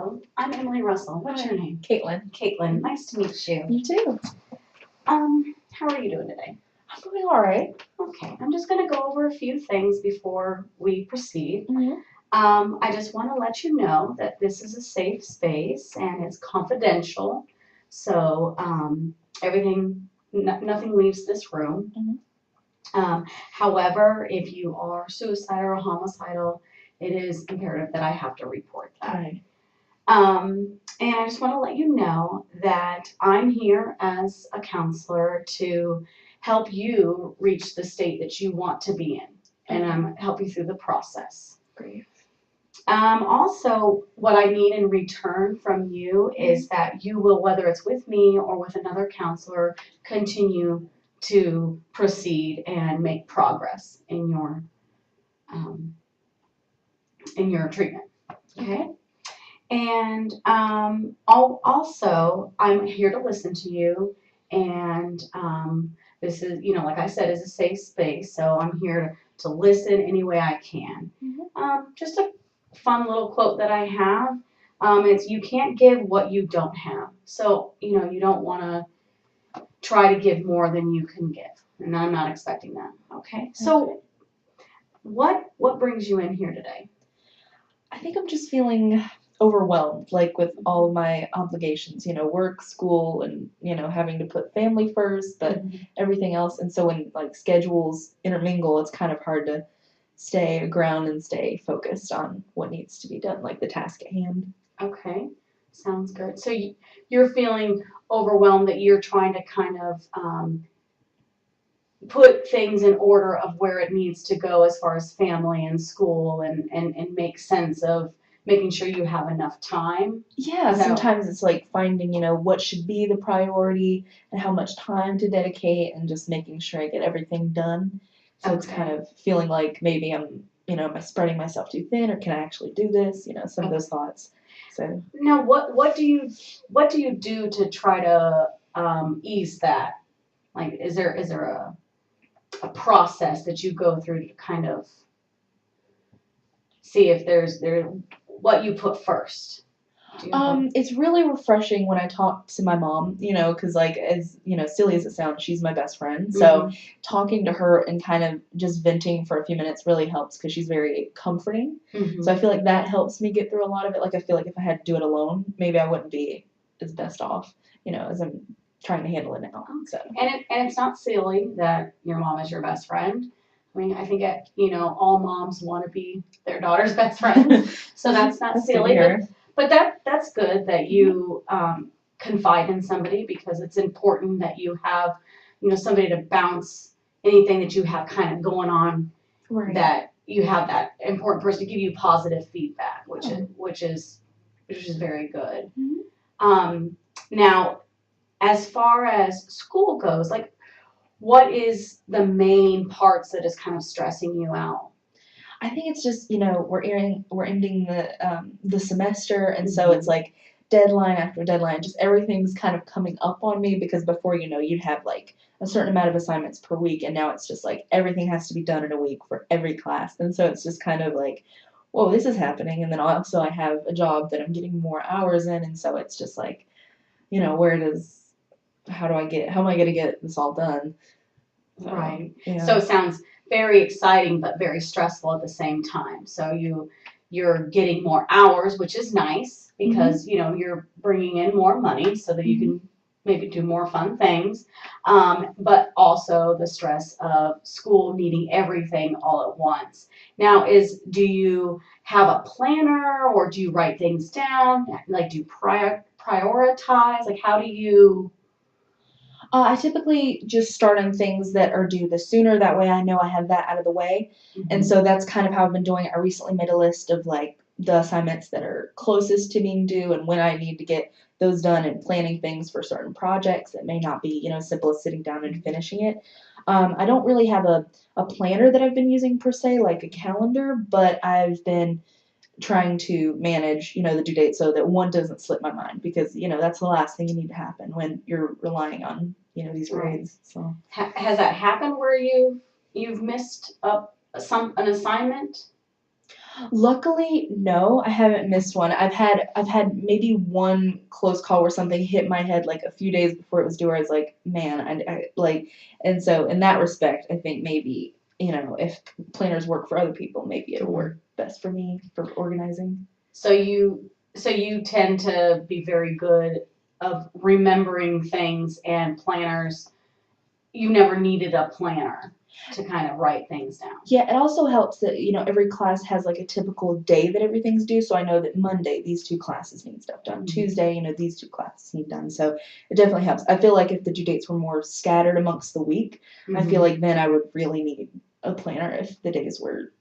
Hello, I'm Emily Russell. What's your name? Katelyn. Caitlin. Nice to meet you. You too. How are you doing today? I'm doing all right. Okay, I'm just going to go over a few things before we proceed. Mm-hmm. I just want to let you know that this is a safe space and it's confidential. So nothing leaves this room. However, if you are suicidal or homicidal, it is imperative that I have to report that. Right. And I just want to let you know that I'm here as a counselor to help you reach the state that you want to be in, and help you through the process. Great. Also, what I need in return from you is that you will, whether it's with me or with another counselor, continue to proceed and make progress in your treatment. Okay? And also, I'm here to listen to you, and this is, like I said, is a safe space, so I'm here to listen any way I can. Just a fun little quote that I have, it's, you can't give what you don't have. So, you don't want to try to give more than you can give, and I'm not expecting that, okay? So, what brings you in here today? I think I'm just feeling overwhelmed, like with all of my obligations, work, school, and, having to put family first, but everything else. And so when like schedules intermingle, it's kind of hard to stay ground and stay focused on what needs to be done, like the task at hand. Okay, sounds good. So you're feeling overwhelmed that you're trying to kind of put things in order of where it needs to go as far as family and school and make sense of making sure you have enough time. Yeah, sometimes it's like finding, what should be the priority and how much time to dedicate and just making sure I get everything done. So it's kind of feeling like maybe I'm, am I spreading myself too thin, or can I actually do this? Some of those thoughts. So now, what do you do to try to ease that? Like, is there a process that you go through to kind of see if there's what you put first? It's really refreshing when I talk to my mom, because like, as silly as it sounds, she's my best friend. So talking to her and kind of just venting for a few minutes really helps, because she's very comforting. So I feel like that helps me get through a lot of it. Like, I feel like if I had to do it alone, maybe I wouldn't be as best off, as I'm trying to handle it now. So and it's not silly that your mom is your best friend. I mean, I think all moms want to be their daughter's best friend, so that's not silly. But that's good that you confide in somebody, because it's important that you have somebody to bounce anything that you have kind of going on. Right. That you have that important person to give you positive feedback, which is very good. Now, as far as school goes, like, what is the main parts that is kind of stressing you out? I think it's just, we're ending the semester, and so it's like deadline after deadline. Just everything's kind of coming up on me, because before, you'd have like a certain amount of assignments per week, and now it's just like everything has to be done in a week for every class. And so it's just kind of like, whoa, this is happening. And then also I have a job that I'm getting more hours in, and so it's just like, how am I going to get this all done? So, right. Yeah. So it sounds very exciting, but very stressful at the same time. So you're getting more hours, which is nice, because you're bringing in more money so that you can maybe do more fun things. But also the stress of school needing everything all at once. Now, do you have a planner, or do you write things down? Like, do you prioritize? Like, how do you? I typically just start on things that are due the sooner. That way I know I have that out of the way. And so that's kind of how I've been doing it. I recently made a list of like the assignments that are closest to being due and when I need to get those done, and planning things for certain projects that may not be, as simple as sitting down and finishing it. I don't really have a planner that I've been using per se, like a calendar, but I've been trying to manage, the due date so that one doesn't slip my mind, because, that's the last thing you need to happen when you're relying on, these grades. So has that happened where you've missed an assignment? Luckily, no, I haven't missed one. I've had maybe one close call where something hit my head like a few days before it was due. Where I was like, man, I like, and so in that respect, I think maybe if planners work for other people, maybe it'll work best for me for organizing. So you tend to be very good of remembering things, and planners, you never needed a planner to kind of write things down. Yeah, it also helps that every class has like a typical day that everything's due. So I know that Monday these two classes need stuff done. Tuesday, these two classes need done. So it definitely helps. I feel like if the due dates were more scattered amongst the week, I feel like then I would really need a planner if the days were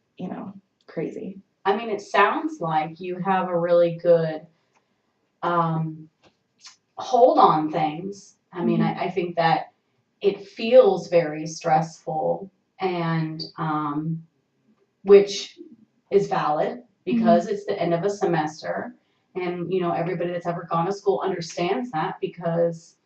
crazy. I mean, it sounds like you have a really good hold on things. I mean, I think that it feels very stressful, and which is valid because it's the end of a semester, and everybody that's ever gone to school understands that, because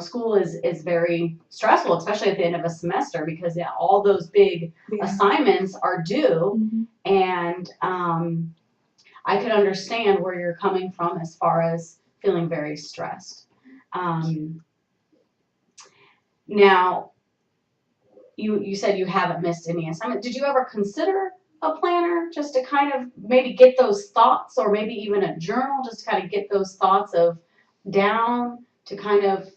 school is very stressful, especially at the end of a semester, because all those big assignments are due. And I could understand where you're coming from as far as feeling very stressed. Now, you said you haven't missed any assignment. Did you ever consider a planner just to kind of maybe get those thoughts, or maybe even a journal just to kind of get those thoughts of down, to kind of,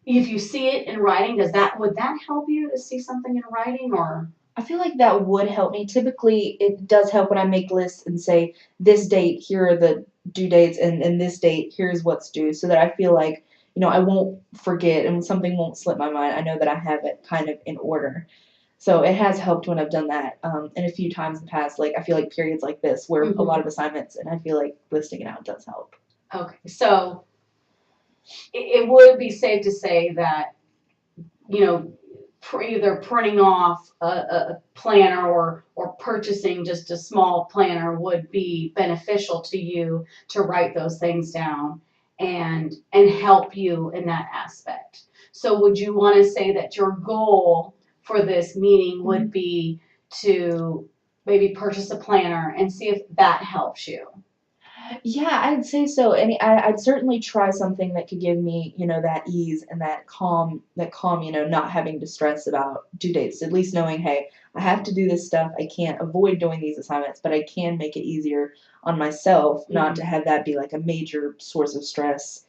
if you see it in writing, would that help you to see something in writing? Or I feel like that would help me. Typically, it does help when I make lists and say, this date, here are the due dates, and this date, here's what's due, so that I feel like, I won't forget and something won't slip my mind. I know that I have it kind of in order. So it has helped when I've done that. And a few times in the past, like I feel like periods like this where a lot of assignments, and I feel like listing it out does help. Okay, so it would be safe to say that, either printing off a planner or purchasing just a small planner would be beneficial to you to write those things down and help you in that aspect. So would you want to say that your goal for this meeting would be to maybe purchase a planner and see if that helps you? Yeah, I'd say so. And I'd certainly try something that could give me, that ease and that calm, not having to stress about due dates. At least knowing, hey, I have to do this stuff. I can't avoid doing these assignments, but I can make it easier on myself, not to have that be like a major source of stress,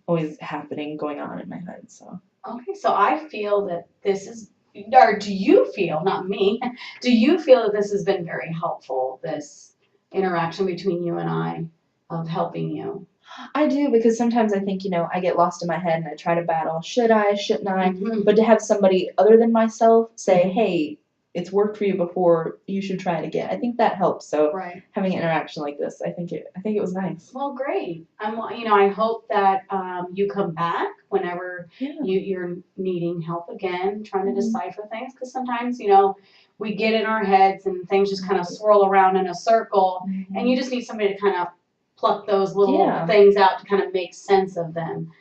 always happening, going on in my head. So. Okay, so I feel that this is, or do you feel, not me, do you feel that this has been very helpful, this interaction between you and I, of helping you? I do, because sometimes I think, I get lost in my head and I try to battle, should I, shouldn't I? But to have somebody other than myself say, hey, it's worked for you before, you should try it again. I think that helps. So having an interaction like this, I think it was nice. Well, great. I hope that you come back whenever you're needing help again, trying to decipher things, because sometimes, we get in our heads and things just kind of swirl around in a circle, and you just need somebody to kind of pluck those little things out to kind of make sense of them,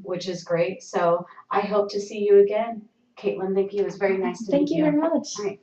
which is great. So I hope to see you again. Katelyn, thank you. It was very nice to meet you. Thank you very much. All right.